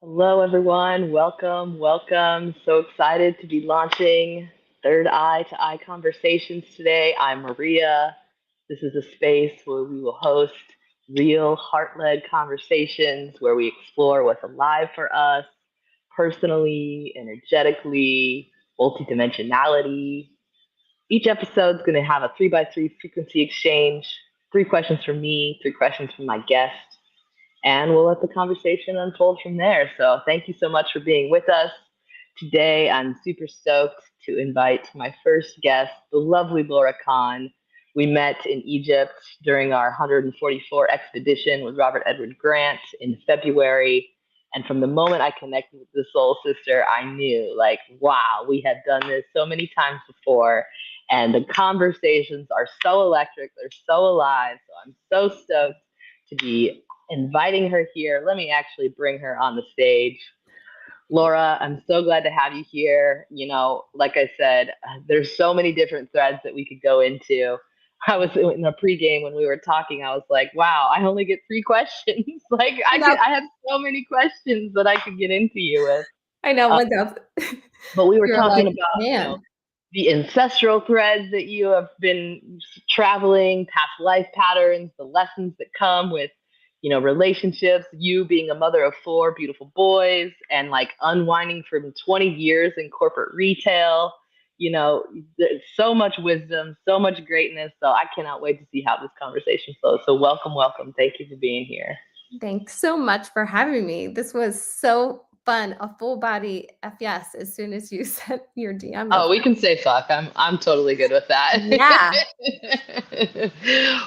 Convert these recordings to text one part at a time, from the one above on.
Hello, everyone. Welcome, welcome. So excited to be launching Third Eye to Eye Conversations today. I'm Maria. This is a space where we will host real heart led conversations where we explore what's alive for us personally, energetically, multidimensionality. Each episode is going to have a 3x3 frequency exchange, 3 questions from me, 3 questions from my guest, and we'll let the conversation unfold from there. So, thank you so much for being with us. Today, I'm super stoked to invite my first guest, the lovely Laura Khan. We met in Egypt during our 144 expedition with Robert Edward Grant in February. And from the moment I connected with the Soul Sister, I knew, like, wow, we had done this so many times before. And the conversations are so electric, they're so alive. So I'm so stoked to be inviting her here. Let me actually bring her on the stage. Laura, I'm so glad to have you here. Like I said, there's so many different threads that we could go into. I was in a pregame when we were talking. I was like, "Wow, I only get 3 questions. Like, I know. I have so many questions that I could get into you with." I know. Uh, When that's but we were you're talking like, about, man, the ancestral threads that you have been traveling, past life patterns, the lessons that come with, relationships, you being a mother of 4 beautiful boys, and like unwinding from 20 years in corporate retail. There's so much wisdom, so much greatness. So I cannot wait to see how this conversation flows. So welcome, welcome. Thank you for being here. thanks so much for having me. This was so fun. A full body F yes as soon as you sent your DM. Oh, we can say fuck. I'm totally good with that. Yeah.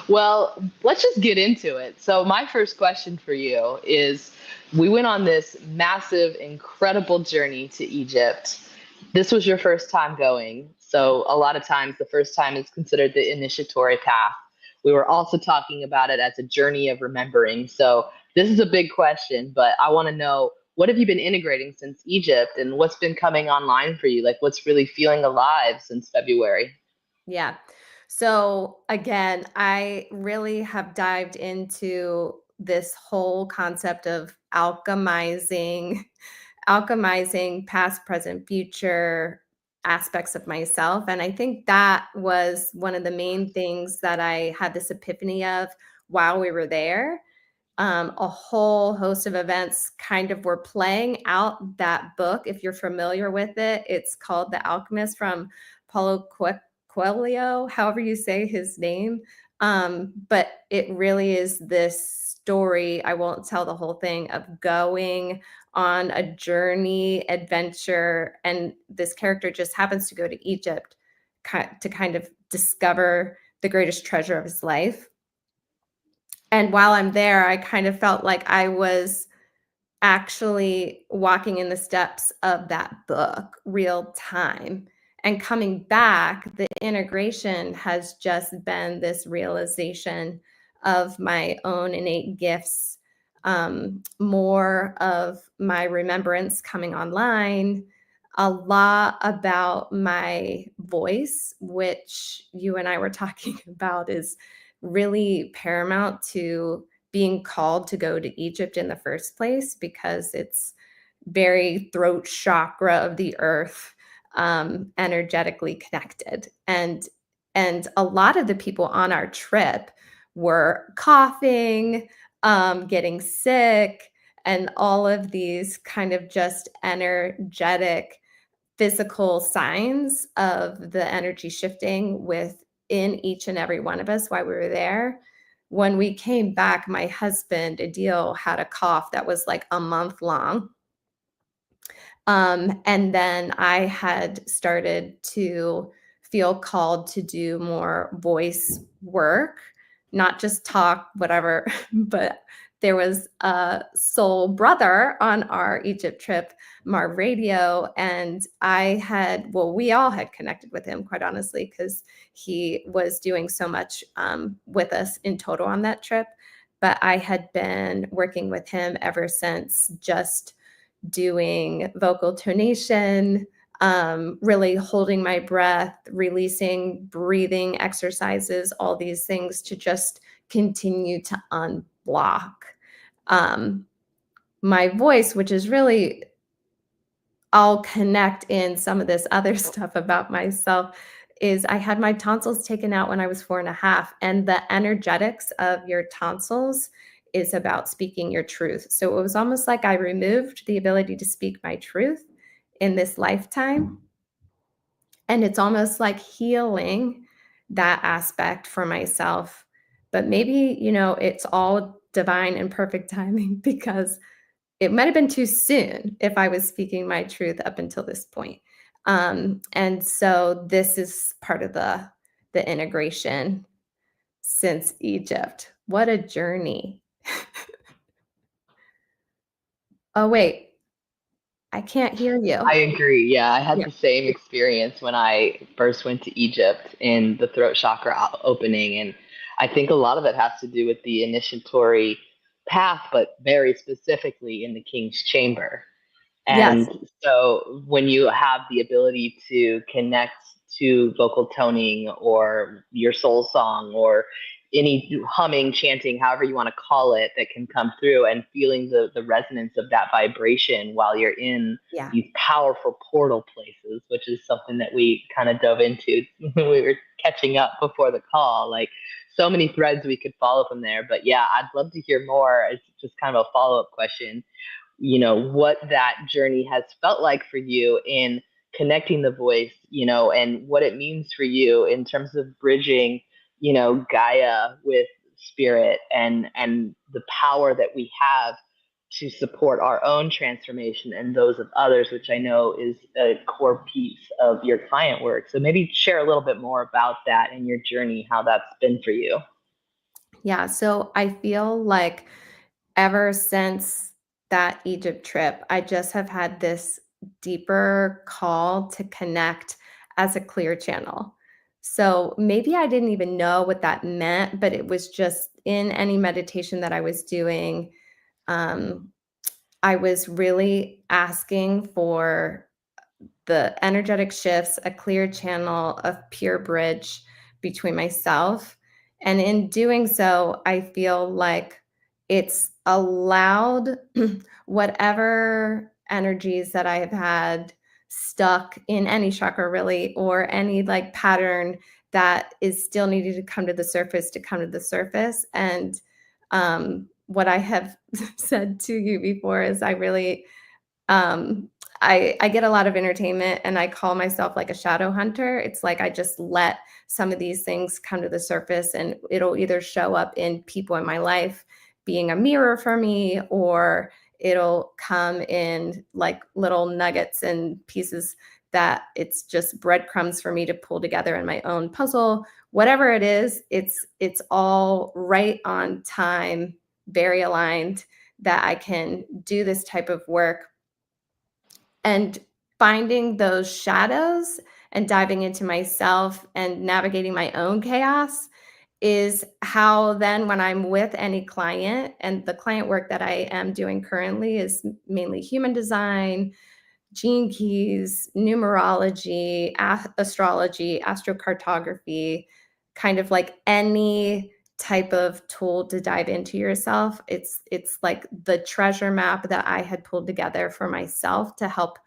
Well, let's just get into it. So, my first question for you is, we went on this massive, incredible journey to Egypt. This was your first time going. So, a lot of times the first time is considered the initiatory path. We were also talking about it as a journey of remembering. So, this is a big question, but I want to know, what have you been integrating since Egypt, and what's been coming online for you? Like, what's really feeling alive since February? Yeah. So again, I really have dived into this whole concept of alchemizing past, present, future aspects of myself. And I think that was one of the main things that I had this epiphany of while we were there. A whole host of events kind of were playing out that book. If you're familiar with it, it's called The Alchemist from Paulo Coelho, however you say his name. But it really is this story. I won't tell the whole thing of going on a journey, adventure, and this character just happens to go to Egypt to kind of discover the greatest treasure of his life. And while I'm there, I kind of felt like I was actually walking in the steps of that book real time. And coming back, the integration has just been this realization of my own innate gifts, more of my remembrance coming online, a lot about my voice, which you and I were talking about is really paramount to being called to go to Egypt in the first place, because it's very throat chakra of the earth, energetically connected. And a lot of the people on our trip were coughing, getting sick, and all of these kind of just energetic physical signs of the energy shifting within each and every one of us while we were there. When we came back, my husband, Adil, had a cough that was like a month long. And then I had started to feel called to do more voice work, not just talk, whatever, but there was a soul brother on our Egypt trip, Marv Radio, and we all had connected with him, quite honestly, because he was doing so much with us in total on that trip. But I had been working with him ever since, just doing vocal tonation, really holding my breath, releasing breathing exercises, all these things to just continue to unblock. Um, my voice, which is really, I'll connect in some of this other stuff about myself, is I had my tonsils taken out when I was 4.5, and the energetics of your tonsils is about speaking your truth. So it was almost like I removed the ability to speak my truth in this lifetime, and it's almost like healing that aspect for myself. But maybe, it's all divine and perfect timing because it might have been too soon if I was speaking my truth up until this point. And so this is part of the integration since Egypt. What a journey. Oh, wait, I can't hear I you. agree. Yeah, I had Yeah. the same experience when I first went to Egypt in the throat chakra opening. And I think a lot of it has to do with the initiatory path, but very specifically in the king's chamber. Yes. And so when you have the ability to connect to vocal toning or your soul song or any humming, chanting, however you want to call it, that can come through and feeling the resonance of that vibration while you're in Yeah. these powerful portal places, which is something that we kind of dove into when we were catching up before the call. Like so many threads we could follow from there. But yeah, I'd love to hear more. It's just kind of a follow up question, what that journey has felt like for you in connecting the voice, and what it means for you in terms of bridging, Gaia with spirit and the power that we have to support our own transformation and those of others, which I know is a core piece of your client work. So maybe share a little bit more about that and your journey, how that's been for you. Yeah. So I feel like ever since that Egypt trip, I just have had this deeper call to connect as a clear channel. So maybe I didn't even know what that meant, but it was just in any meditation that I was doing. Um, I was really asking for the energetic shifts, a clear channel of pure bridge between myself. And in doing so, I feel like it's allowed whatever energies that I have had stuck in any chakra, really, or any like pattern that is still needed to come to the surface. And what I have said to you before is I really um, I get a lot of entertainment and I call myself like a shadow hunter. It's like I just let some of these things come to the surface and it'll either show up in people in my life being a mirror for me, or it'll come in like little nuggets and pieces that it's just breadcrumbs for me to pull together in my own puzzle. Whatever it is, it's all right on time, very aligned, that I can do this type of work. And finding those shadows and diving into myself and navigating my own chaos is how then when I'm with any client, and the client work that I am doing currently is mainly human design, gene keys, numerology, astrology, astrocartography, kind of like any type of tool to dive into yourself. It's like the treasure map that I had pulled together for myself to help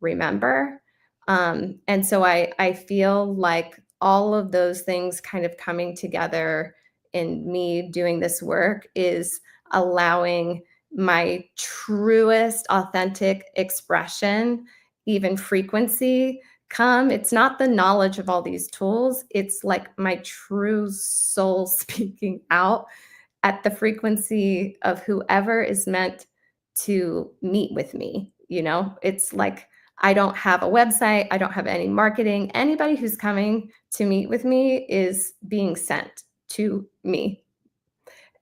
remember. And so I feel like all of those things kind of coming together in me doing this work is allowing my truest authentic expression, even frequency, come. It's not the knowledge of all these tools. It's like my true soul speaking out at the frequency of whoever is meant to meet with me. It's like I don't have a website, I don't have any marketing. Anybody who's coming to meet with me is being sent to me.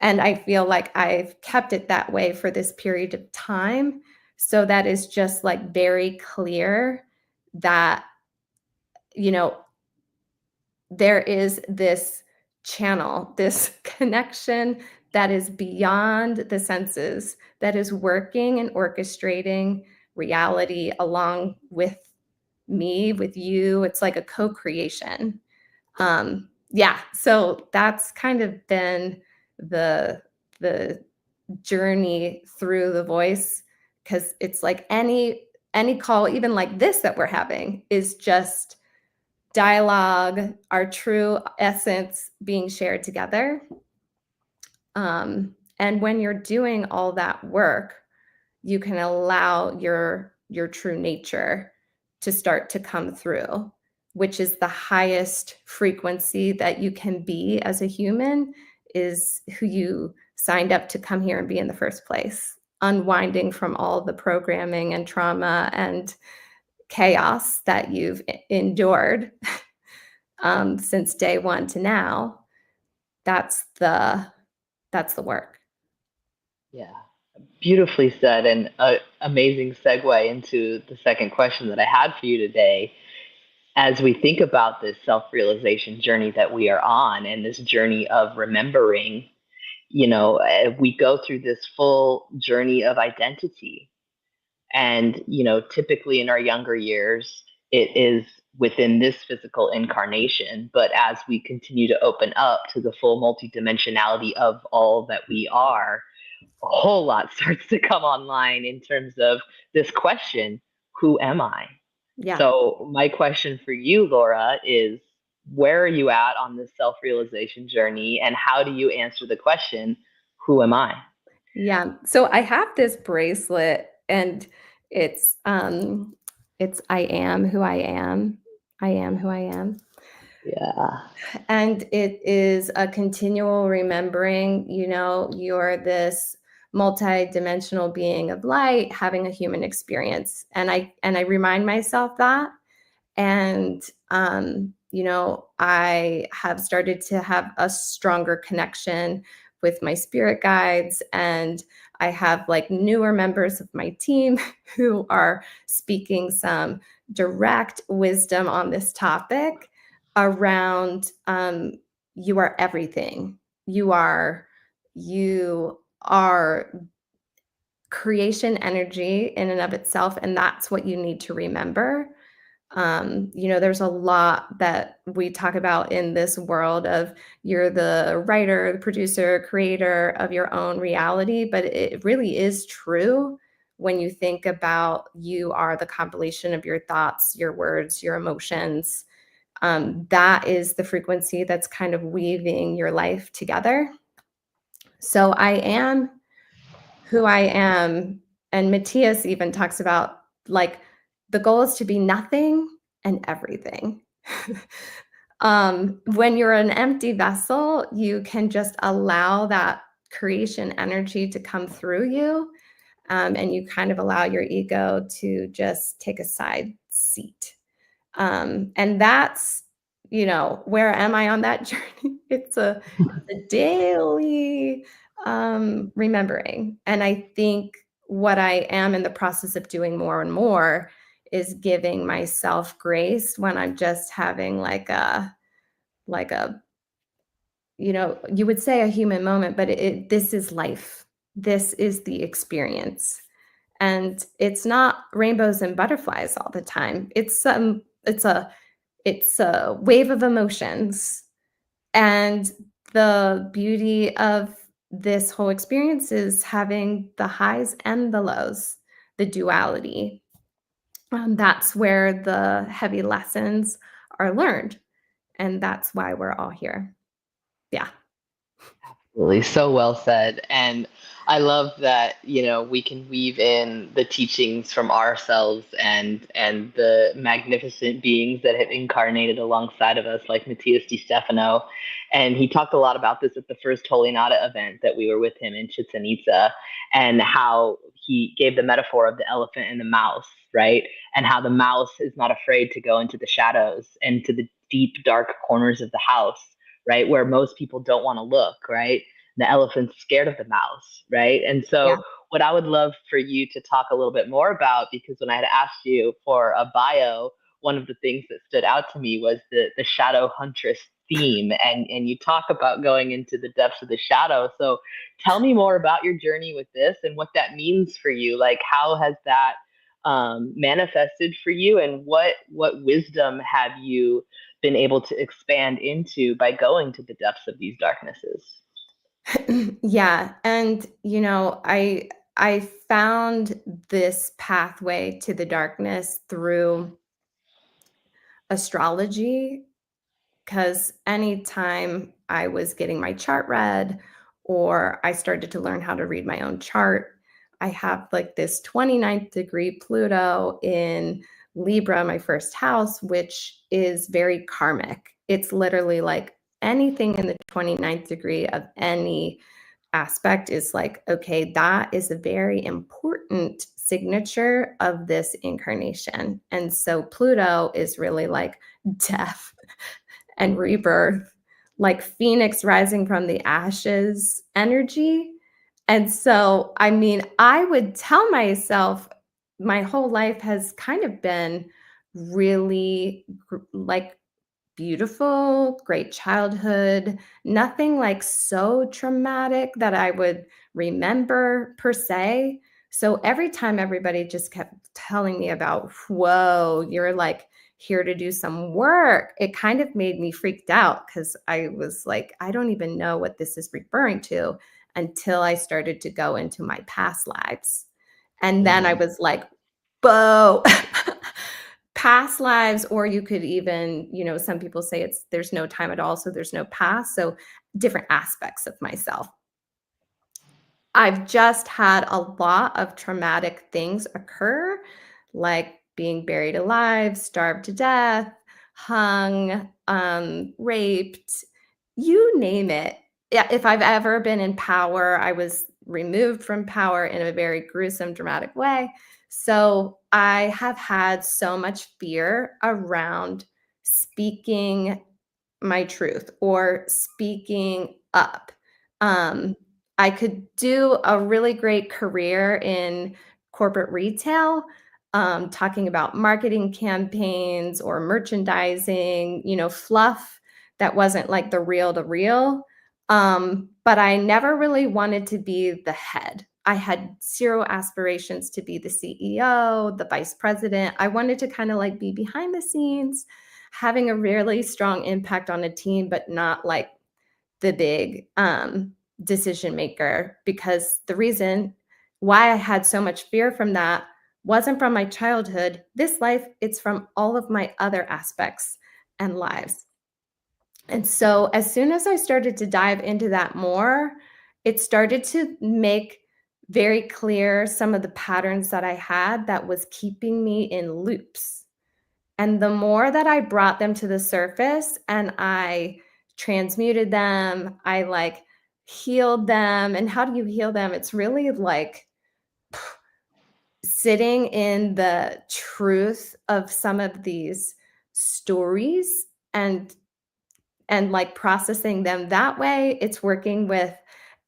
And I feel like I've kept it that way for this period of time. So that is just like very clear that, you know, there is this channel, this connection that is beyond the senses, that is working and orchestrating reality along with me, with you. It's like a co creation. Yeah, so that's kind of been the journey through the voice. because it's like any call, even like this that we're having, is just dialogue, our true essence being shared together. And when you're doing all that work, you can allow your true nature to start to come through, which is the highest frequency that you can be as a human, is who you signed up to come here and be in the first place, unwinding from all the programming and trauma and chaos that you've endured since day one to now. That's the work. Yeah, beautifully said, and an amazing segue into the second question that I had for you today. As we think about this self realization journey that we are on and this journey of remembering, we go through this full journey of identity. And, typically in our younger years, it is within this physical incarnation. But as we continue to open up to the full multidimensionality of all that we are, a whole lot starts to come online in terms of this question: who am I? Yeah. So, my question for you, Laura, is where are you at on this self realization journey? And how do you answer the question, who am I? Yeah. So I have this bracelet, and it's I am who I am. I am who I am. Yeah. And it is a continual remembering, you're this multi-dimensional being of light having a human experience. And I remind myself that. And I have started to have a stronger connection with my spirit guides, and I have like newer members of my team who are speaking some direct wisdom on this topic around you are everything. You are creation energy in and of itself, and that's what you need to remember. There's a lot that we talk about in this world of you're the writer, the producer, creator of your own reality, but it really is true when you think about you are the compilation of your thoughts, your words, your emotions. That is the frequency that's kind of weaving your life together. So I am who I am. And Matthias even talks about like the goal is to be nothing and everything. When you're an empty vessel, you can just allow that creation energy to come through you. And you kind of allow your ego to just take a side seat. And that's, where am I on that journey? It's a daily remembering. And I think what I am in the process of doing more and more is giving myself grace when I'm just having like a you would say a human moment, but this is life. This is the experience. And it's not rainbows and butterflies all the time. It's a wave of emotions. And the beauty of this whole experience is having the highs and the lows, the duality. That's where the heavy lessons are learned. And that's why we're all here. Yeah. Absolutely. So well said. And I love that, we can weave in the teachings from ourselves and the magnificent beings that have incarnated alongside of us, like Matthias Di Stefano. And he talked a lot about this at the first Holy Nada event that we were with him in Chichen Itza, and how he gave the metaphor of the elephant and the mouse, right? And how the mouse is not afraid to go into the shadows and to the deep, dark corners of the house, right? Where most people don't want to look, right? The elephant's scared of the mouse, right? And Yeah. so, what I would love for you to talk a little bit more about, because when I had asked you for a bio, one of the things that stood out to me was the shadow huntress theme, and you talk about going into the depths of the shadow. So, tell me more about your journey with this and what that means for you. Like, how has that manifested for you, and what wisdom have you been able to expand into by going to the depths of these darknesses? Yeah. And, I found this pathway to the darkness through astrology, because anytime I was getting my chart read or I started to learn how to read my own chart, I have like this 29th degree Pluto in Libra, my first house, which is very karmic. It's literally like anything in the 29th degree of any aspect is like, okay, that is a very important signature of this incarnation. And so Pluto is really like death and rebirth, like Phoenix rising from the ashes energy. And so, I mean, I would tell myself my whole life has kind of been really like beautiful, great childhood, nothing like so traumatic that I would remember per se. So every time everybody just kept telling me about, whoa, you're like here to do some work, it kind of made me freaked out because I was like, I don't even know what this is referring to until I started to go into my past lives. And then I Mm-hmm. was like, whoa. Past lives, or you could even, some people say there's no time at all, so there's no past. So different aspects of myself. I've just had a lot of traumatic things occur, like being buried alive, starved to death, hung, raped, you name it. Yeah, if I've ever been in power, I was removed from power in a very gruesome, dramatic way. So I have had so much fear around speaking my truth or speaking up. Um, I could do a really great career in corporate retail, talking about marketing campaigns or merchandising, fluff that wasn't like the real to real. But I never really wanted to be the head. I had zero aspirations to be the CEO, the vice president. I wanted to kind of like be behind the scenes, having a really strong impact on a team, but not like the big decision maker. Because the reason why I had so much fear from that wasn't from my childhood. This life, it's from all of my other aspects and lives. And so as soon as I started to dive into that more, it started to make very clear some of the patterns that I had that was keeping me in loops. And the more that I brought them to the surface and I transmuted them, I like healed them. And how do you heal them? It's really like sitting in the truth of some of these stories and like processing them that way. It's working with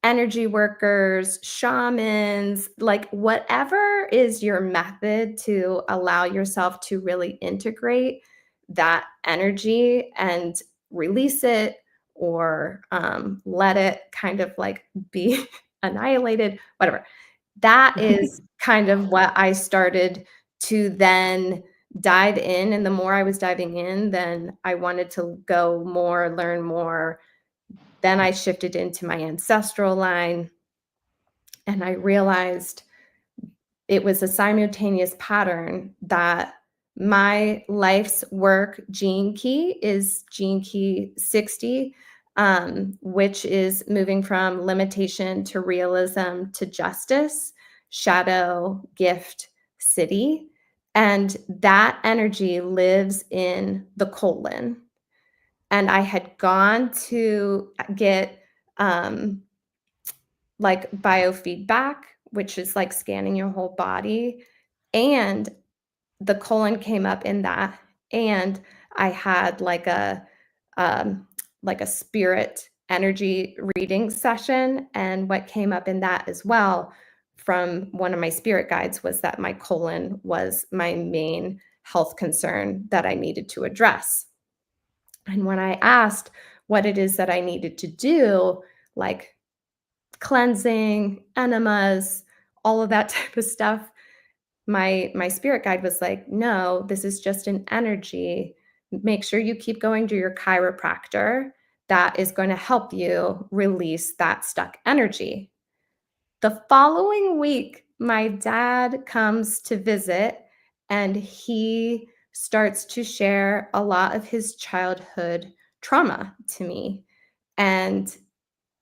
energy workers, shamans, like whatever is your method to allow yourself to really integrate that energy and release it, or let it kind of like be annihilated, whatever. That is kind of what I started to then dive in, and the more I was diving in, then I wanted to go more, learn more. Then I shifted into my ancestral line, and I realized it was a simultaneous pattern that my life's work gene key is gene key 60, which is moving from limitation to realism to justice, shadow, gift, city. And that energy lives in the colon. And I had gone to get like biofeedback, which is like scanning your whole body. And the colon came up in that. And I had um, like a spirit energy reading session. And what came up in that as well from one of my spirit guides was that my colon was my main health concern that I needed to address. And when I asked what it is that I needed to do, like cleansing, enemas, all of that type of stuff, my spirit guide was like, "No, this is just an energy. Make sure you keep going to your chiropractor. That is going to help you release that stuck energy." The following week, my dad comes to visit and he starts to share a lot of his childhood trauma to me. And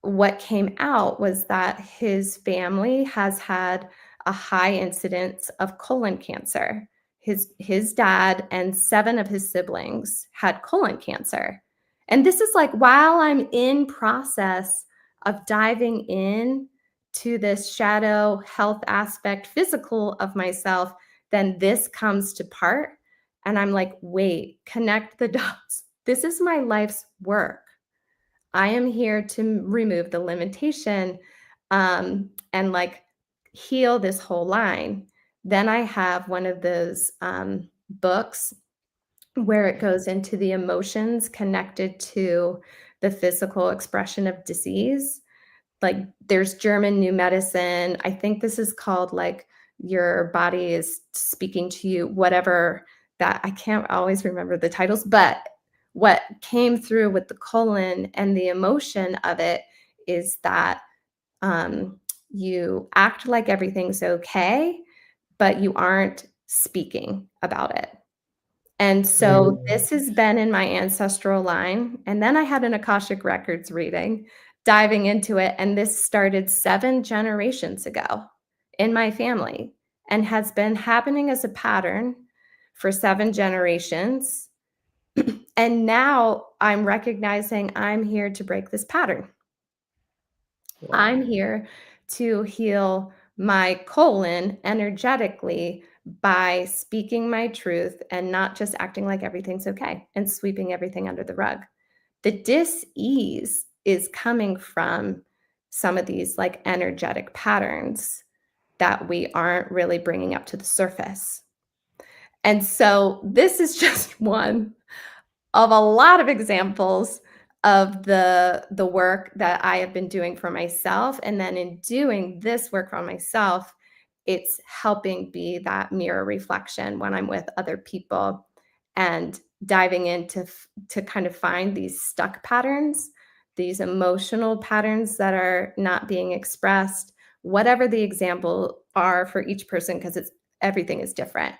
what came out was that his family has had a high incidence of colon cancer. His dad and 7 of his siblings had colon cancer. And this is like while I'm in process of diving in to this shadow health aspect, physical of myself, then this comes to part. And I'm like, wait, connect the dots. This is my life's work. I am here to remove the limitation and like heal this whole line. Then I have one of those books where it goes into the emotions connected to the physical expression of disease. Like there's German new medicine. I think this is called like your body is speaking to you, whatever that I can't always remember the titles, but what came through with the colon and the emotion of it is that um, you act like everything's okay, but you aren't speaking about it. And so this has been in my ancestral line. And then I had an Akashic Records reading, diving into it. And this started 7 generations ago in my family and has been happening as a pattern for 7 generations. And now I'm recognizing I'm here to break this pattern. Wow. I'm here to heal my colon energetically by speaking my truth and not just acting like everything's okay and sweeping everything under the rug. The dis-ease is coming from some of these like energetic patterns that we aren't really bringing up to the surface. And so this is just one of a lot of examples of the work that I have been doing for myself. And then in doing this work for myself, it's helping be that mirror reflection when I'm with other people and diving into to kind of find these stuck patterns, these emotional patterns that are not being expressed, whatever the example are for each person, because it's everything is different.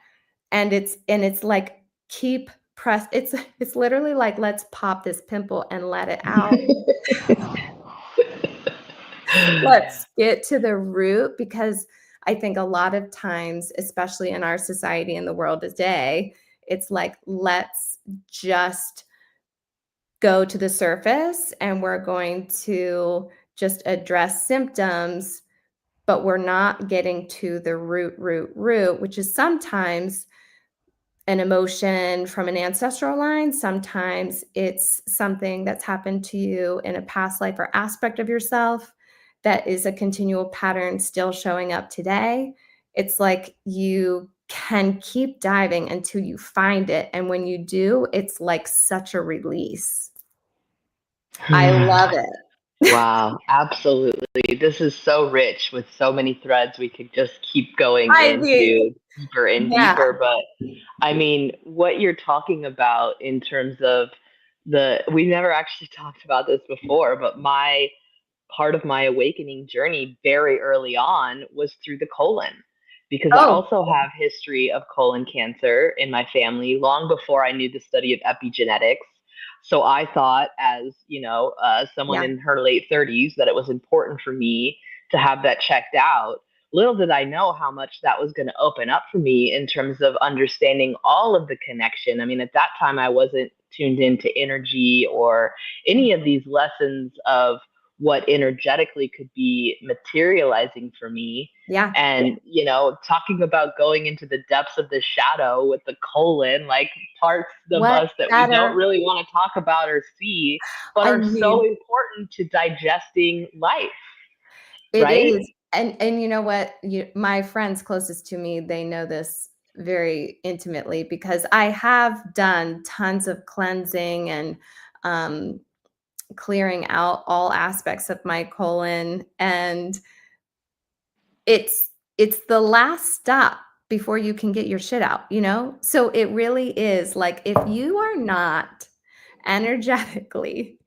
And it's like keep press it's literally like let's pop this pimple and let it out. Let's get to the root, because I think a lot of times, especially in our society and the world today, it's like let's just go to the surface and we're going to just address symptoms, but we're not getting to the root, which is sometimes an emotion from an ancestral line. Sometimes it's something that's happened to you in a past life or aspect of yourself that is a continual pattern still showing up today. It's like you can keep diving until you find it. And when you do, it's like such a release. I love it. Wow, absolutely. This is so rich with so many threads we could just keep going I mean, into deeper and yeah. deeper. But I mean, what you're talking about in terms of we never actually talked about this before, but part of my awakening journey very early on was through the colon, because I Oh, also have history of colon cancer in my family long before I knew the study of epigenetics. So I thought, as someone yeah. in her late 30s, that it was important for me to have that checked out. Little did I know how much that was going to open up for me in terms of understanding all of the connection. I mean, at that time, I wasn't tuned into energy or any of these lessons of what energetically could be materializing for me. Yeah. And, talking about going into the depths of the shadow with the colon, like parts of What us that we don't better? really want to talk about or see, but I are so mean, important to digesting life, it right? is. And you know what? My friends closest to me, they know this very intimately because I have done tons of cleansing and um, clearing out all aspects of my colon. And it's it's the last stop before you can get your shit out, you know? So it really is like if you are not energetically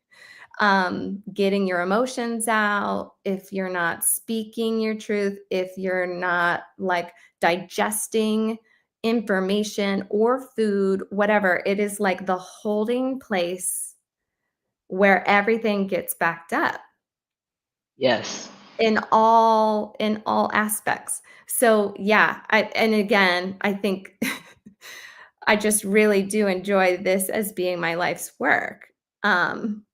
getting your emotions out, if you're not speaking your truth, if you're not like digesting information or food, whatever, it is like the holding place where everything gets backed up Yes. in all aspects. So yeah, and again, I think I just really do enjoy this as being my life's work. Um,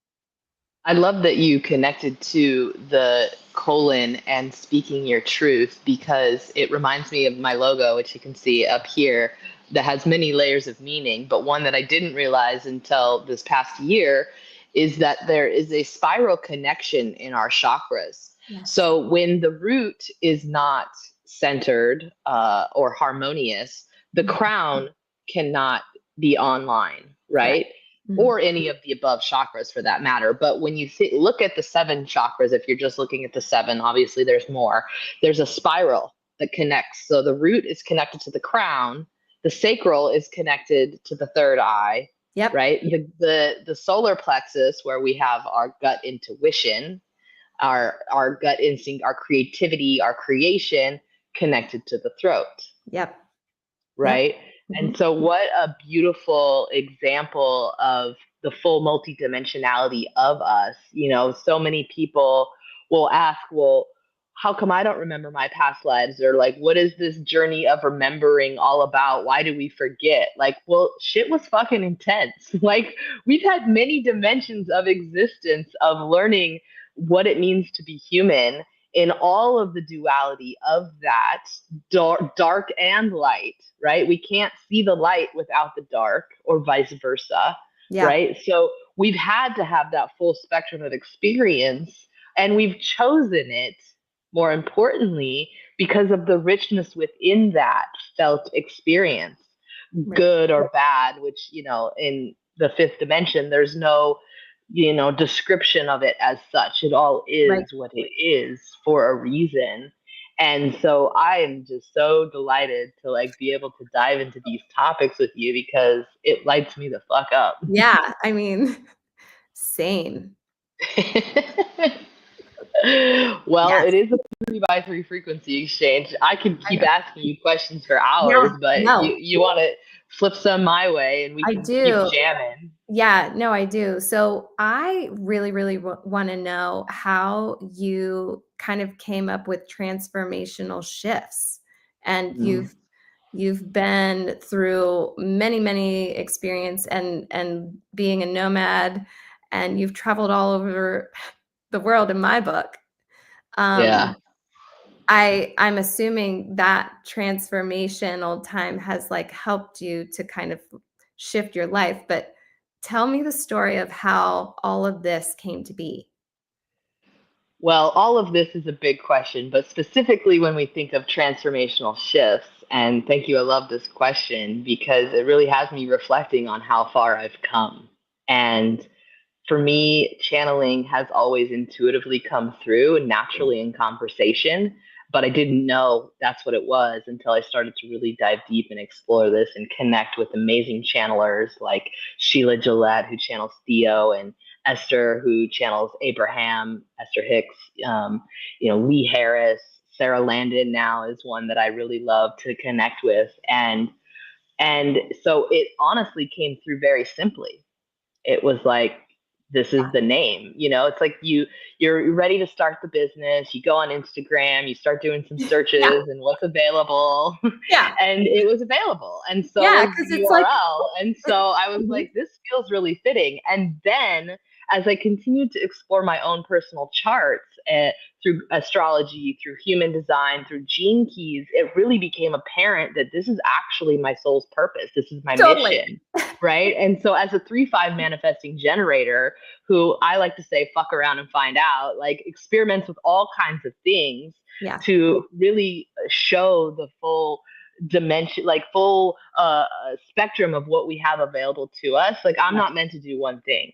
I love that you connected to the colon and speaking your truth, because it reminds me of my logo, which you can see up here, that has many layers of meaning. But one that I didn't realize until this past year is that there is a spiral connection in our chakras. yes. So when the root is not centered or harmonious, the Mhm. crown cannot be online, Correct. right? Mhm. Or any of the above chakras for that matter. But when you look at the seven chakras, if you're just looking at the seven, obviously there's more. There's a spiral that connects. So the root is connected to the crown, the sacral is connected to the third eye, Yep. right? The solar plexus, where we have our gut intuition, our gut instinct, our creativity, our creation, connected to the throat, Yep. Yep. right? And Mhm. so, what a beautiful example of the full multidimensionality of us. You know, so many people will ask, well, how come I don't remember my past lives? Or, like, what is this journey of remembering all about? Why do we forget? Like, well, shit was fucking intense. Like, we've had many dimensions of existence of learning what it means to be human in all of the duality of that, dark and light, right? We can't see the light without the dark, or vice versa, Yeah. right? So we've had to have that full spectrum of experience, and we've chosen it, more importantly, because of the richness within that felt experience, Right. good or bad, which, in the fifth dimension, there's no description of it as such. It all Right. is what it is for a reason. And so I am just so delighted to, like, be able to dive into these topics with you, because it lights me the fuck up. Yeah. I mean, same. Well, Yes. it is a 3x3 frequency exchange. I could I keep know. asking you questions for Yeah. hours, but No, you want to flip some my way and we I can keep do. jamming. Yeah, no, I do. So I really, really want to know how you kind of came up with transformational shifts, and Mm. you've been through many, many experience and being a nomad, and you've traveled all over the world in my book. Yeah. Um, I'm assuming that transformational time has, like, helped you to kind of shift your life, but tell me the story of how all of this came to be. Well, all of this is a big question, but specifically when we think of transformational shifts, and thank you, I love this question because it really has me reflecting on how far I've come. And for me, channeling has always intuitively come through naturally in conversation, but I didn't know that's what it was until I started to really dive deep and explore this and connect with amazing channelers like Sheila Gillette, who channels Theo, and Esther, who channels Abraham, Esther Hicks, Lee Harris, Sarah Landon now is one that I really love to connect with. And so it honestly came through very simply. It was like, this is the name. It's like you're ready to start the business, you go on Instagram, you start doing some Yeah, searches and what's available. yeah, And it was available, and so yeah, was because the it's like URL. And so I was mhm, like, this feels really fitting. And then as I continued to explore my own personal charts, through astrology, through human design, through gene keys, it really became apparent that this is actually my soul's purpose, this is my totally. mission, right? And so as a 3-5 manifesting generator, who I like to say fuck around and find out, like, experiments with all kinds of things Yeah, to really show the full dimension, like full spectrum of what we have available to us. Like, I'm yeah, not meant to do one thing,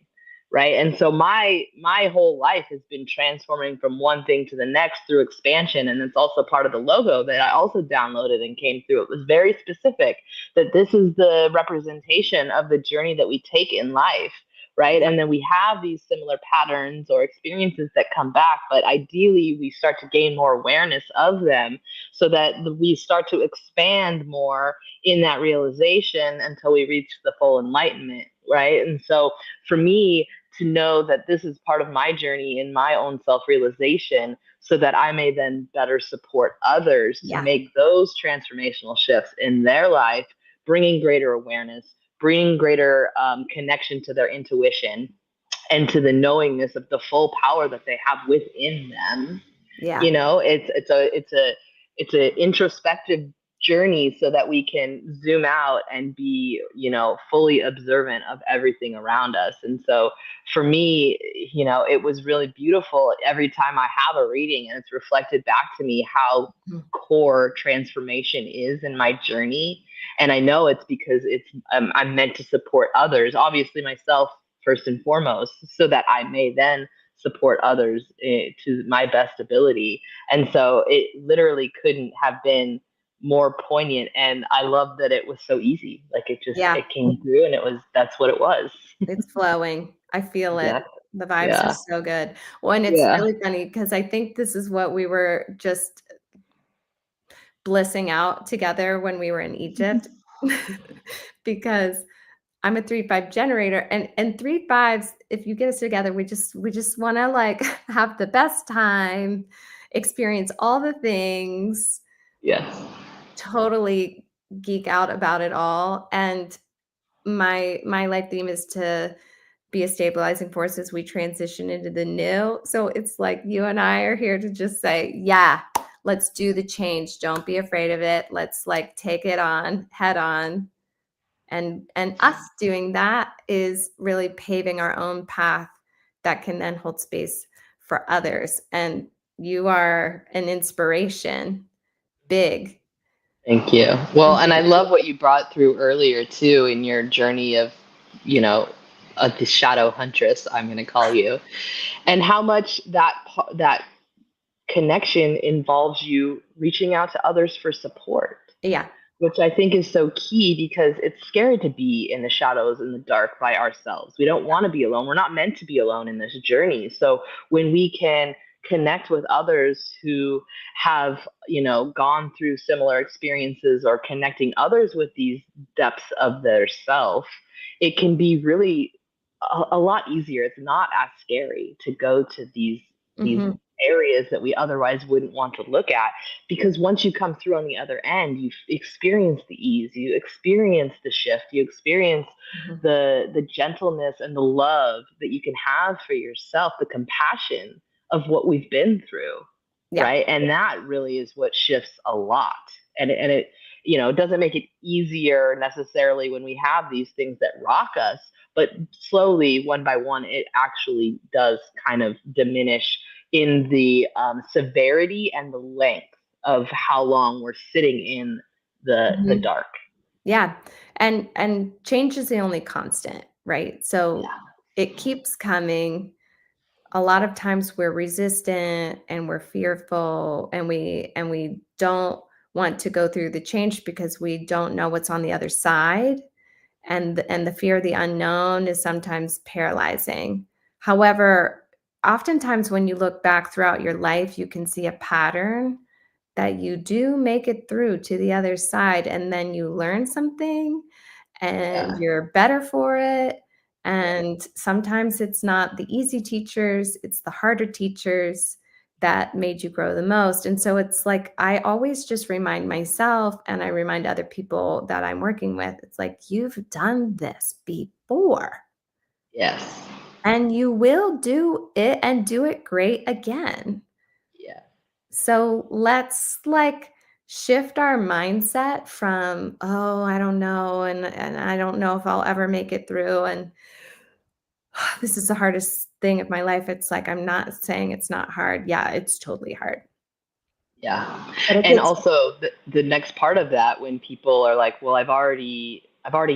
right? And so my whole life has been transforming from one thing to the next through expansion. And it's also part of the logo that I also downloaded and came through. It was very specific that this is the representation of the journey that we take in life, right? And then we have these similar patterns or experiences that come back, but ideally we start to gain more awareness of them so that we start to expand more in that realization until we reach the full enlightenment, right? And so for me, to know that this is part of my journey in my own self realization so that I may then better support others to Yeah. make those transformational shifts in their life, bringing greater awareness, bringing greater connection to their intuition and to the knowingness of the full power that they have within them. Yeah. You know, it's a introspective journey so that we can zoom out and be, you know, fully observant of everything around us. And so for me, you know, it was really beautiful every time I have a reading and it's reflected back to me how core transformation is in my journey. And I know it's because I'm meant to support others, obviously myself first and foremost, so that I may then support others to my best ability. And so it literally couldn't have been more poignant. And I love that it was so easy. Like Yeah. it came through and that's what it was. It's flowing. I feel it. Exactly. The vibes are Yeah. so good. Well, and it's Yeah. really funny because I think this is what we were just blissing out together when we were in Egypt because I'm a 3-5 generator and 3-5s, if you get us together, we just want to like have the best time, experience all the things, Yes. totally geek out about it all. And my life theme is to be a stabilizing force as we transition into the new. So it's like you and I are here to just say, yeah, let's do the change. Don't be afraid of it. Let's like take it on head on. And us doing that is really paving our own path that can then hold space for others. And you are an inspiration, big. Thank you. Well, and I love what you brought through earlier too in your journey of, you know, the shadow huntress, I'm going to call you, and how much that connection involves you reaching out to others for support, Yeah. which I think is so key because it's scary to be in the shadows in the dark by ourselves. We don't want to be alone. We're not meant to be alone in this journey. So when we can connect with others who have, you know, gone through similar experiences or connecting others with these depths of their self, it can be really a lot easier. It's not as scary to go to these Mhm. areas that we otherwise wouldn't want to look at, because once you come through on the other end, you experience the ease, you experience the shift, you experience Mhm. the gentleness and the love that you can have for yourself, the compassion of what we've been through, Yeah. right? And that really is what shifts a lot. And it, you know, it doesn't make it easier necessarily when we have these things that rock us, but slowly, one by one, it actually does kind of diminish in the severity and the length of how long we're sitting in the Mhm. dark. Yeah. And change is the only constant, right? So Yeah. it keeps coming. A lot of times we're resistant and we're fearful and we don't want to go through the change because we don't know what's on the other side. And the fear of the unknown is sometimes paralyzing. However, oftentimes when you look back throughout your life, you can see a pattern that you do make it through to the other side, and then you learn something and Yeah. you're better for it. Yeah. And sometimes it's not the easy teachers, it's the harder teachers that made you grow the most. And so it's like I always just remind myself and I remind other people that I'm working with, it's like, you've done this before Yes. and you will do it and do it great again. Yeah. So let's like shift our mindset from, oh, I don't know, and I don't know if I'll ever make it through. And this is the hardest thing of my life. It's like I'm not saying it's not hard. Yeah, it's totally hard. Yeah. But it And gets also the next part of that, when people are like, well, I've already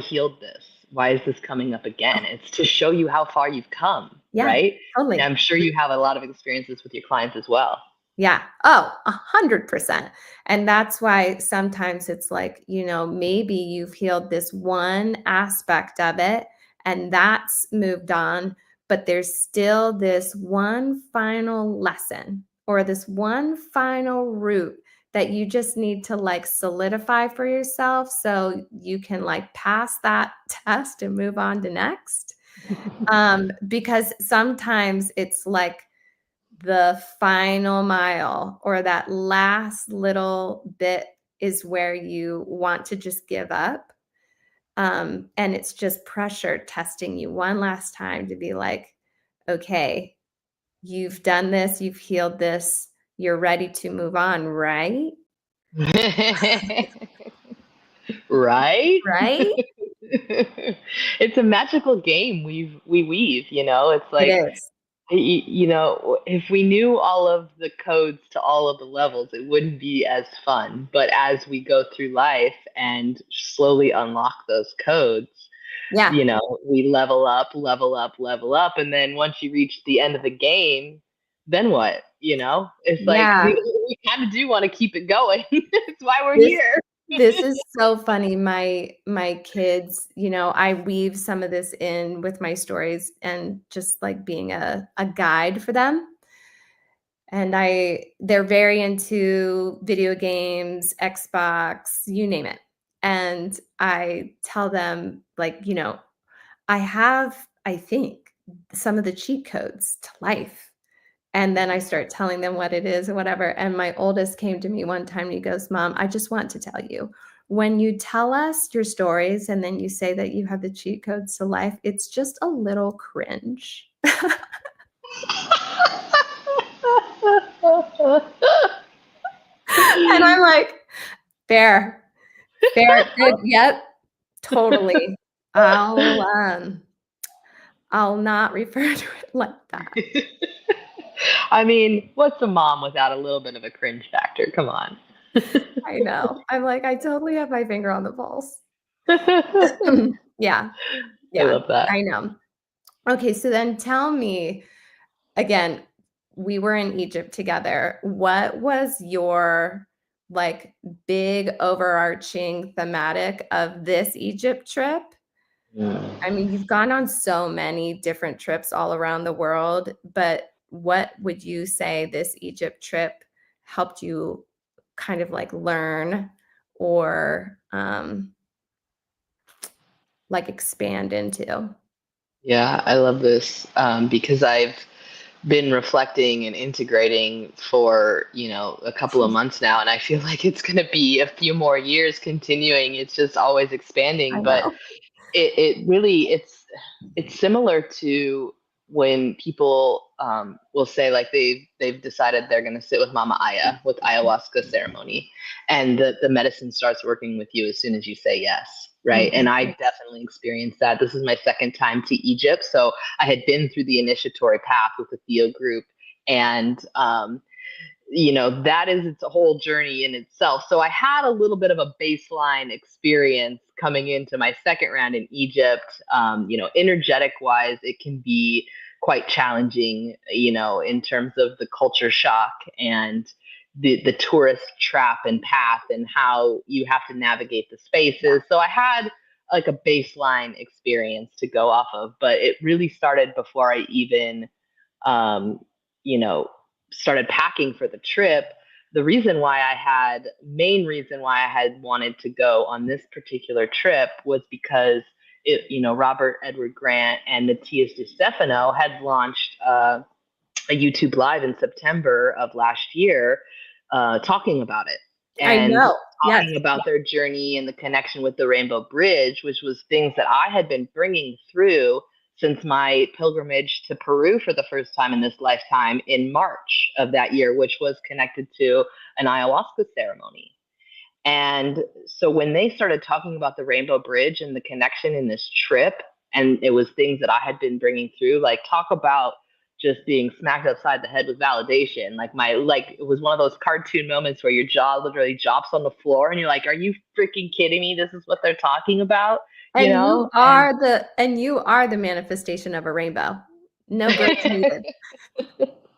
healed this. Why is this coming up again? It's to show you how far you've come, yeah, right? And totally. I'm sure you have a lot of experiences with your clients as well. Yeah. Oh, 100%. And that's why sometimes it's like, maybe you've healed this one aspect of it and that's moved on, but there's still this one final lesson or this one final route that you just need to like solidify for yourself so you can like pass that test and move on to next. Because sometimes it's like the final mile or that last little bit is where you want to just give up. And it's just pressure testing you one last time to be like, okay, you've done this, you've healed this, you're ready to move on, right? Right? Right? It's a magical game we weave, you know? It's It like, is. you know, if we knew all of the codes to all of the levels, it wouldn't be as fun. But as we go through life and slowly unlock those codes, Yeah. you know, we level up, level up, level up. And then once you reach the end of the game, then what? You know, it's like Yeah. we kind of do want to keep it going. That's why we're This here. this is so funny. My kids, I weave some of this in with my stories and just like being a guide for them. And they're very into video games, Xbox, you name it. And I tell them like, I have, I think, some of the cheat codes to life. And then I start telling them what it is or whatever. And my oldest came to me one time and he goes, Mom, I just want to tell you, when you tell us your stories and then you say that you have the cheat codes to life, it's just a little cringe. And I'm like, fair, fair, good. Yep, totally. I'll not refer to it like that. I mean, what's a mom without a little bit of a cringe factor? Come on. I know. I'm like, I totally have my finger on the pulse. I Yeah. Yeah. love that. I know. Okay, so then tell me again, we were in Egypt together. What was your like big overarching thematic of this Egypt trip? Mm. I mean, you've gone on so many different trips all around the world, but what would you say this Egypt trip helped you kind of like learn or like expand into? Yeah, I love this because I've been reflecting and integrating for, you know, a couple of months now, and I feel like it's going to be a few more years continuing. It's just always I expanding, but know. it really it's similar to when people will say like they've decided they're going to sit with Mama Aya with ayahuasca ceremony, and the medicine starts working with you as soon as you say yes, right? And Mhm. I definitely experienced that. This is my second time to Egypt, so I had been through the initiatory path with the Theo group, and you know, that is its a whole journey in itself. So I had a little bit of a baseline experience coming into my second round in Egypt. You know, energetic wise, it can be quite challenging, you know, in terms of the culture shock and the tourist trap and path and how you have to navigate the spaces. So I had like a baseline experience to go off of, but it really started before I even um, you know, started packing for the trip. The main reason why I had wanted to go on this particular trip was because you know, Robert Edward Grant and Matthias DiStefano had launched a YouTube live in September of last year, talking about it I and know. Yes. talking about their journey and the connection with the Rainbow Bridge, which was things that I had been bringing through since my pilgrimage to Peru for the first time in this lifetime in March of that year, which was connected to an ayahuasca ceremony. And so when they started talking about the Rainbow Bridge and the connection in this trip, and it was things that I had been bringing through, like talk about just being smacked upside the head with validation. Like it was one of those cartoon moments where your jaw literally drops on the floor and you're like, are you freaking kidding me? This is what they're talking about, you And know? And you are the manifestation of a rainbow. No bridge needed.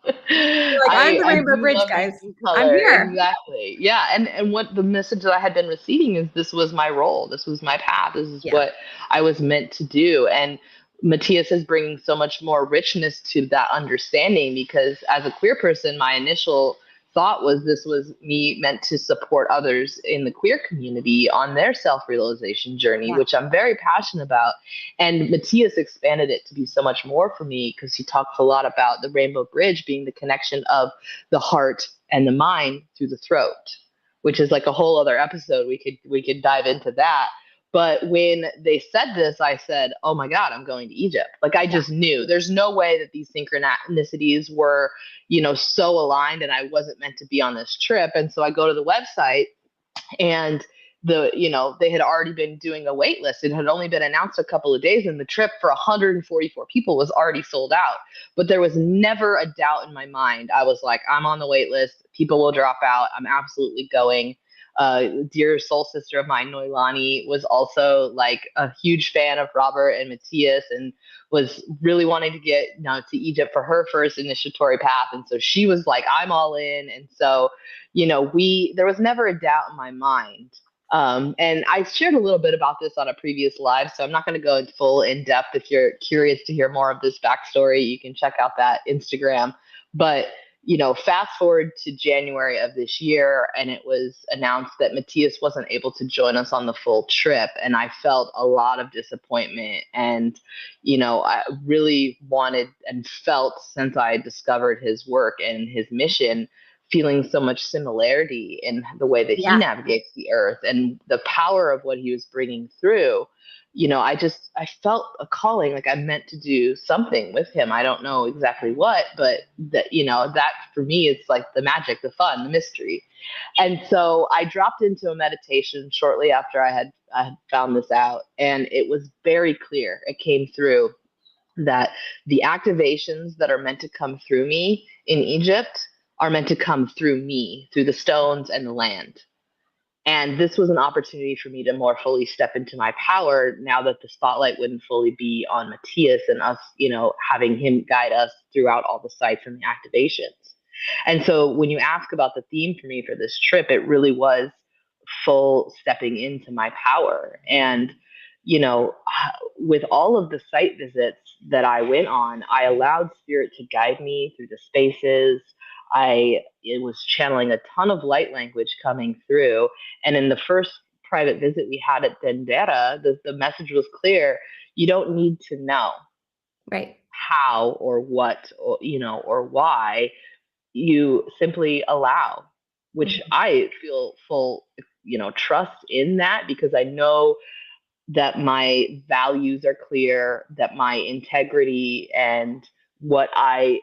Like, I'm the I Rainbow do Bridge, love guys. making I'm color. here. Exactly. Yeah. And what the message that I had been receiving is this was my role. This was my path. This is Yeah. what I was meant to do. And Matthias is bringing so much more richness to that understanding because as a queer person, my initial thought was this was me meant to support others in the queer community on their self-realization journey, Yeah. which I'm very passionate about. And Matthias expanded it to be so much more for me because he talks a lot about the rainbow bridge being the connection of the heart and the mind through the throat, which is like a whole other episode. We could dive into that. But when they said this, I said, "Oh my God, I'm going to Egypt." Like I just knew there's no way that these synchronicities were, so aligned, and I wasn't meant to be on this trip. And so I go to the website, and they had already been doing a wait list. It had only been announced a couple of days, and the trip for 144 people was already sold out. But there was never a doubt in my mind. I was like, I'm on the wait list. People will drop out. I'm absolutely going. Dear soul sister of mine, Noilani, was also like a huge fan of Robert and Matthias and was really wanting to get to Egypt for her first initiatory path. And so she was like, I'm all in. And so there was never a doubt in my mind. And I shared a little bit about this on a previous live, so I'm not going to go in depth. If you're curious to hear more of this backstory, you can check out that Instagram. But fast forward to January of this year, and it was announced that Matthias wasn't able to join us on the full trip, and I felt a lot of disappointment. And I really wanted and felt, since I discovered his work and his mission, feeling so much similarity in the way that he navigates the earth and the power of what he was bringing through. I felt a calling, like I meant to do something with him. I don't know exactly what, but that for me, it's like the magic, the fun, the mystery. And so I dropped into a meditation shortly after I had found this out, and it was very clear. It came through that the activations that are meant to come through me in Egypt are meant to come through me, through the stones and the land. And this was an opportunity for me to more fully step into my power now that the spotlight wouldn't fully be on Matthias and us, having him guide us throughout all the sites and the activations. And so when you ask about the theme for me for this trip, it really was full stepping into my power. And, you know, with all of the site visits that I went on, I allowed spirit to guide me through the spaces. It was channeling a ton of light language coming through. And in the first private visit we had at Dendera, the message was clear. You don't need to know Right. how or what, or why. You simply allow, which I feel full, trust in that, because I know that my values are clear, that my integrity and what I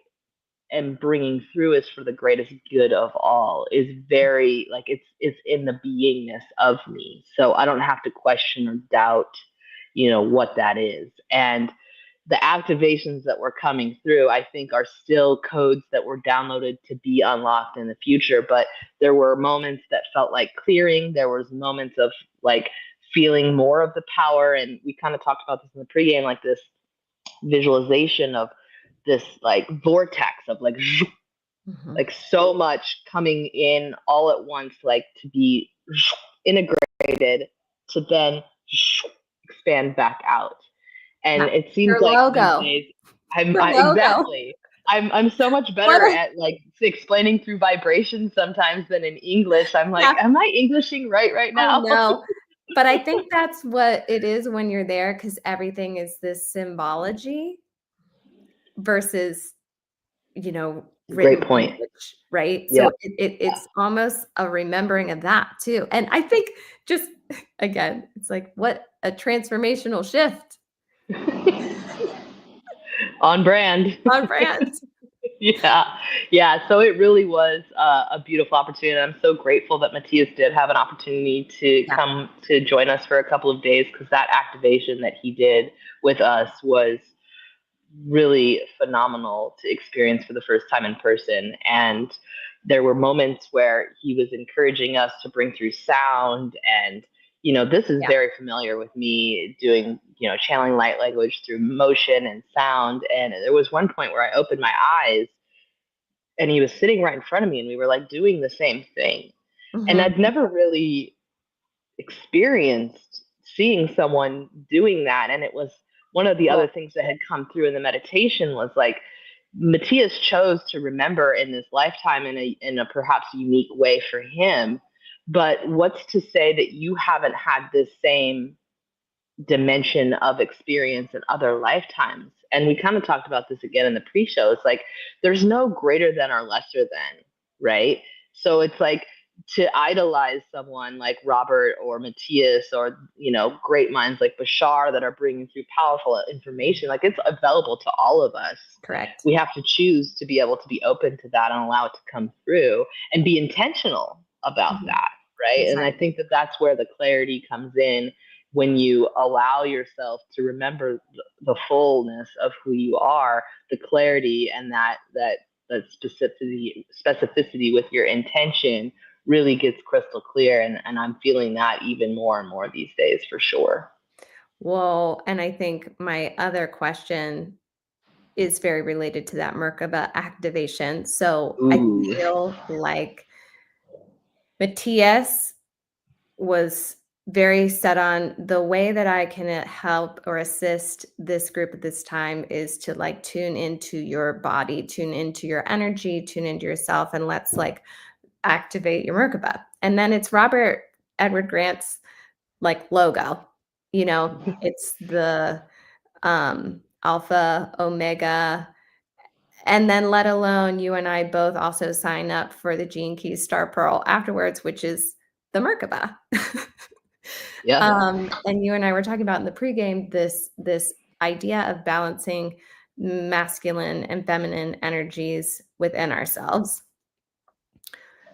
am bringing through is for the greatest good of all, is very, like, it's in the beingness of me. So I don't have to question or doubt, what that is. And the activations that were coming through, I think, are still codes that were downloaded to be unlocked in the future. But there were moments that felt like clearing. There was moments of like feeling more of the power. And we kind of talked about this in the pregame, like this visualization of this like vortex of like so much coming in all at once, like to be integrated to then expand back out. And it seems Your like these logo. days I'm Your logo. exactly. I'm so much better What at like explaining through vibration sometimes than in English. I'm like, yeah, am I Englishing right I now? know. But I think that's what it is when you're there, because everything is this symbology versus, Great written point. language, right? Yeah. So it's almost a remembering of that too. And I think just again, it's like what a transformational shift On brand. on brand. Yeah. Yeah. So it really was a beautiful opportunity. I'm so grateful that Matthias did have an opportunity to Yeah. come to join us for a couple of days, because that activation that he did with us was really phenomenal to experience for the first time in person. And there were moments where he was encouraging us to bring through sound. And, this is Yeah. very familiar with me doing, channeling light language through motion and sound. And there was one point where I opened my eyes and he was sitting right in front of me, and we were like doing the same thing. And Mhm. I'd never really experienced seeing someone doing that. And it was one of the other Cool. things that had come through in the meditation was like Matthias chose to remember in this lifetime in a perhaps unique way for him. But what's to say that you haven't had this same dimension of experience in other lifetimes? And we kind of talked about this again in the pre-show. It's like there's no greater than or lesser than, right? So it's like to idolize someone like Robert or Matthias or great minds like Bashar that are bringing through powerful information, like it's available to all of us. Correct. We have to choose to be able to be open to that and allow it to come through and be intentional about Mhm. that, right? And I Exactly. think that that's where the clarity comes in when you allow yourself to remember the fullness of who you are, the clarity and that specificity with your intention really gets crystal clear. And I'm feeling that even more and more these days for sure. Well, and I think my other question is very related to that Merkaba activation. So I Ooh. feel like Matthias was very set on the way that I can help or assist this group at this time is to like tune into your body, tune into your energy, tune into yourself, and let's like activate your Merkaba. And then it's Robert Edward Grant's like logo. It's the alpha, omega, and then let alone you and I both also sign up for the Gene Keys Star Pearl afterwards, which is the Merkaba. Yeah. And you and I were talking about in the pregame this idea of balancing masculine and feminine energies within ourselves.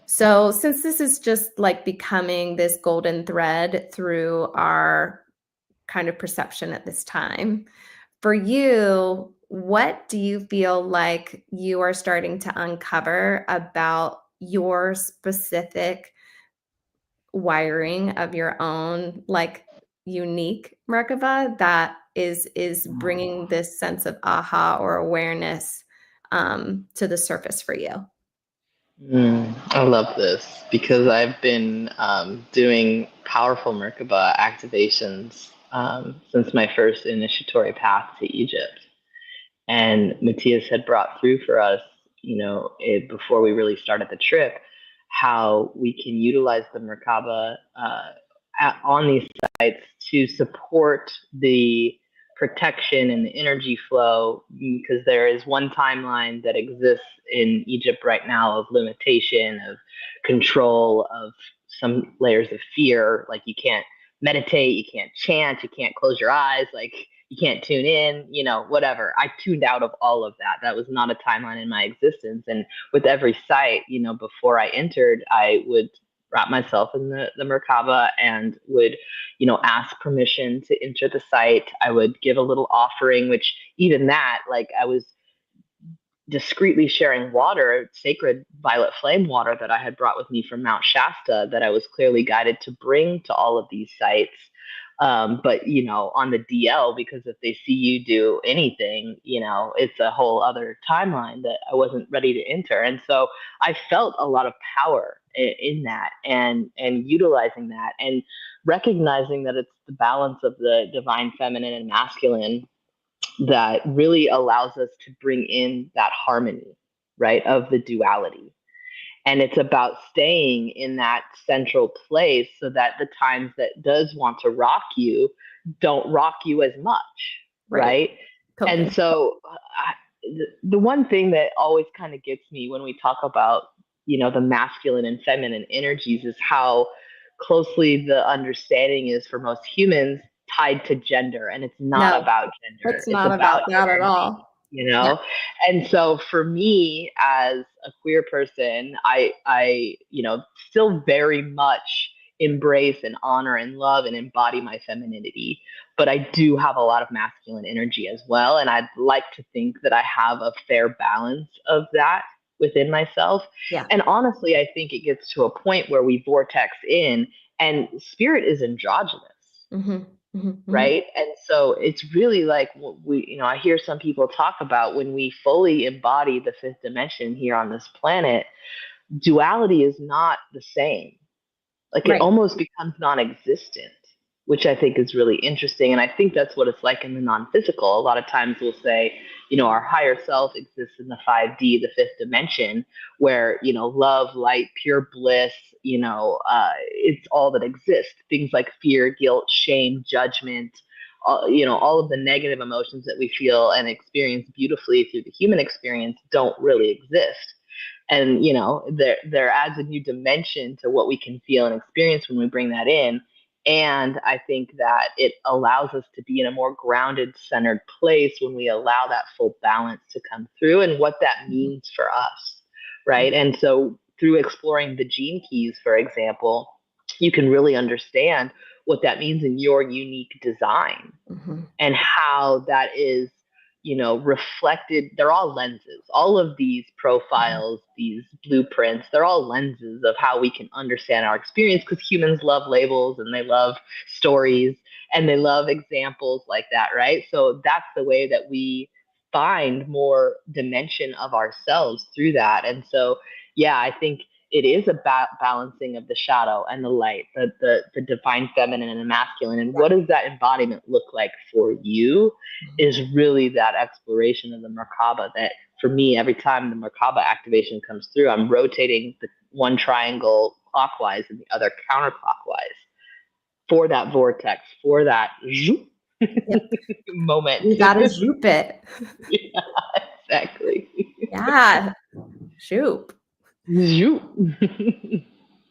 So since this is just like becoming this golden thread through our kind of perception at this time, for you, what do you feel like you are starting to uncover about your specific wiring of your own, like, unique Merkaba that is bringing this sense of aha or awareness, to the surface for you? I love this because I've been doing powerful Merkaba activations since my first initiatory path to Egypt. And Matthias had brought through for us, before we really started the trip, how we can utilize the Merkaba on these sites to support the protection and the energy flow, because there is one timeline that exists in Egypt right now of limitation, of control, of some layers of fear. Like you can't meditate, you can't chant, you can't close your eyes, like you can't tune in, whatever. I tuned out of all of that. That was not a timeline in my existence. And with every site, before I entered, I would wrap myself in the Merkaba and would, ask permission to enter the site. I would give a little offering, which even that, like I was discreetly sharing water, sacred violet flame water that I had brought with me from Mount Shasta that I was clearly guided to bring to all of these sites. But on the DL, because if they see you do anything, it's a whole other timeline that I wasn't ready to enter. And so I felt a lot of power in that and utilizing that and recognizing that it's the balance of the divine feminine and masculine that really allows us to bring in that harmony, right, of the duality. And it's about staying in that central place so that the times that does want to rock you don't rock you as much, Right. right? And Totally. so the one thing that always kind of gets me when we talk about, the masculine and feminine energies is how closely the understanding is for most humans tied to gender. And it's not No, about gender, it's it's not about about that at energy, all. you Yeah. know? And so for me as a queer person, I still very much embrace and honor and love and embody my femininity, but I do have a lot of masculine energy as well. And I'd like to think that I have a fair balance of that within myself. Yeah. And honestly, I think it gets to a point where we vortex in, and spirit is androgynous. Mhm. Mm-hmm. right? And so it's really like what I hear some people talk about when we fully embody the fifth dimension here on this planet, duality is not the same. Like it Right. almost becomes non-existent, which I think is really interesting. And I think that's what it's like in the non-physical. A lot of times we'll say, our higher self exists in the 5D, the fifth dimension, where love, light, pure bliss, it's all that exists. Things like fear, guilt, shame, judgment, all of the negative emotions that we feel and experience beautifully through the human experience don't really exist. And there adds a new dimension to what we can feel and experience when we bring that in. And I think that it allows us to be in a more grounded, centered place when we allow that full balance to come through and what that means for us, right? And so through exploring the gene keys, for example, you can really understand what that means in your unique design Mm-hmm. and how that is reflected. They're all lenses. All of these profiles, these blueprints, they're all lenses of how we can understand our experience, because humans love labels and they love stories and they love examples like that, right? So that's the way that we find more dimension of ourselves through that. And so yeah, I think it is about balancing of the shadow and the light, the divine feminine and the masculine. And what does that embodiment look like for you is really that exploration of the Merkaba. That for me, every time the Merkaba activation comes through, I'm rotating the one triangle clockwise and the other counterclockwise for that vortex, for that zoop Yep. moment. You gotta zoop it. Yeah, exactly. Yeah. Shoot. Zoop.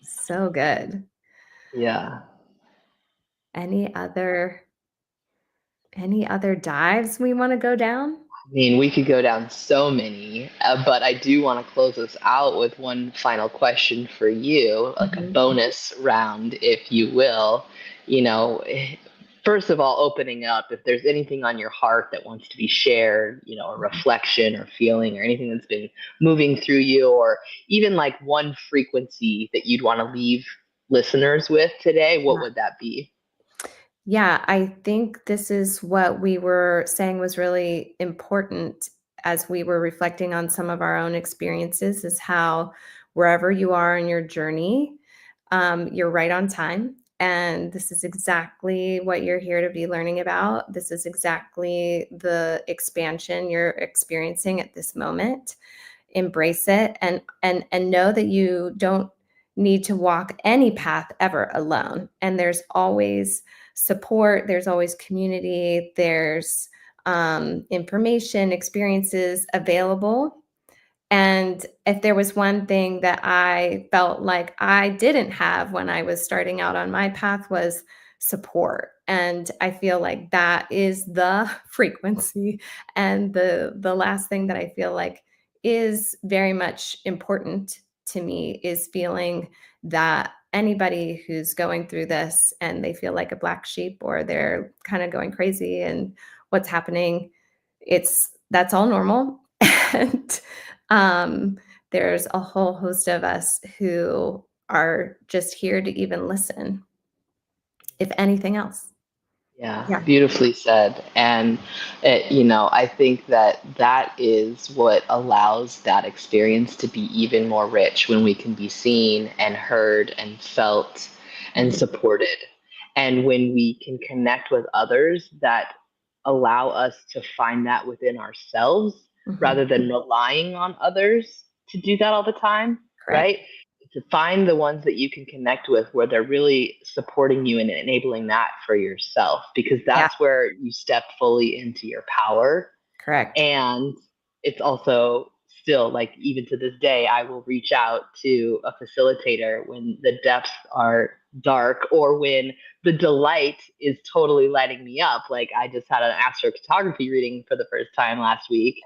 So good. Yeah. Any other dives we want to go down? I mean, we could go down so many, but I do want to close us out with one final question for you, like a Mhm. bonus round, if you will. You know, First of all, opening up, if there's anything on your heart that wants to be shared, a reflection or feeling or anything that's been moving through you, or even like one frequency that you'd want to leave listeners with today, what would that be? Yeah, I think this is what we were saying was really important as we were reflecting on some of our own experiences, is how wherever you are in your journey, you're right on time. And this is exactly what you're here to be learning about. This is exactly the expansion you're experiencing at this moment. Embrace it, and know that you don't need to walk any path ever alone. And there's always support, there's always community, there's information, experiences available. And if there was one thing that I felt like I didn't have when I was starting out on my path, was support. And I feel like that is the frequency. And the last thing that I feel like is very much important to me is feeling that anybody who's going through this and they feel like a black sheep, or they're kind of going crazy and what's happening, that's all normal. And um, there's a whole host of us who are just here to even listen, if anything else. Yeah, Yeah. beautifully said. And, I think that that is what allows that experience to be even more rich, when we can be seen and heard and felt and Mhm. supported. And when we can connect with others that allow us to find that within ourselves Mhm. rather than relying on others to do that all the time, Correct. right? To find the ones that you can connect with where they're really supporting you and enabling that for yourself, because Yeah, that's where you step fully into your power. correct. And it's also still like, even to this day, I will reach out to a facilitator when the depths are dark or when the delight is totally lighting me up. Like, I just had an astrocartography reading for the first time last week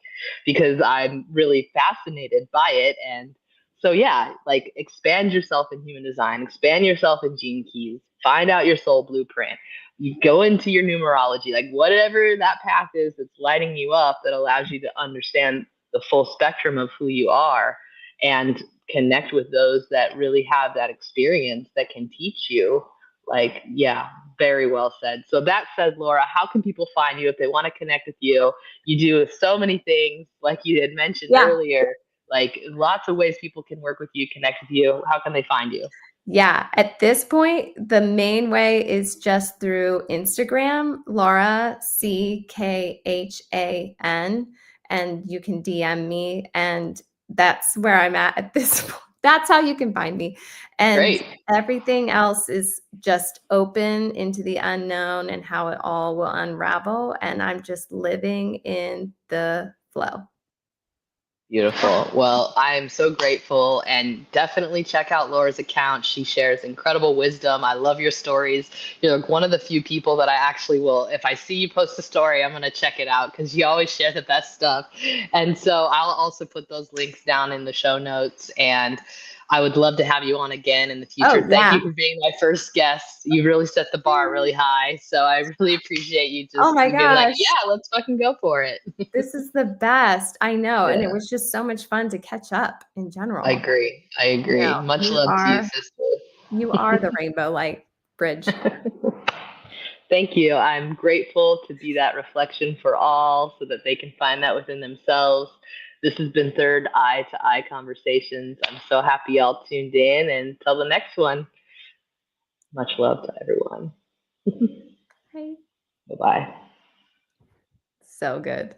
because I'm really fascinated by it. And so, yeah, like, expand yourself in human design, expand yourself in gene keys, find out your soul blueprint. You go into your numerology, like whatever that path is that's lighting you up, that allows you to understand the full spectrum of who you are, and connect with those that really have that experience that can teach you, Like, yeah, very well said. So that said, Laura, how can people find you if they want to connect with you? You do so many things, like you had mentioned Yeah. earlier, like lots of ways people can work with you, connect with you. How can they find you? Yeah, at this point, the main way is just through Instagram, Laura Ckhan, and you can DM me, and that's where I'm at this point. That's how you can find me. And Great. everything else is just open into the unknown and how it all will unravel. And I'm just living in the flow. Beautiful. Well, I'm so grateful, and definitely check out Laura's account. She shares incredible wisdom. I love your stories. You're like one of the few people that I actually will, if I see you post a story, I'm going to check it out because you always share the best stuff. And so I'll also put those links down in the show notes. And I would love to have you on again in the future. Oh, Thank yeah. you for being my first guest. You really set the bar really high. So I really appreciate you Oh just my being like, gosh. yeah, let's fucking go for it. This is the best. I know, and it Yeah. was just so much fun to catch up in I general. agree. I You agree. know, Much love to you, you are the rainbow light bridge. sister. Thank you. I'm grateful to be that reflection for all so that they can find that within themselves. This has been Third Eye to Eye Conversations. I'm so happy y'all tuned in. And until the next one, much love to everyone. Right? Bye bye. So good.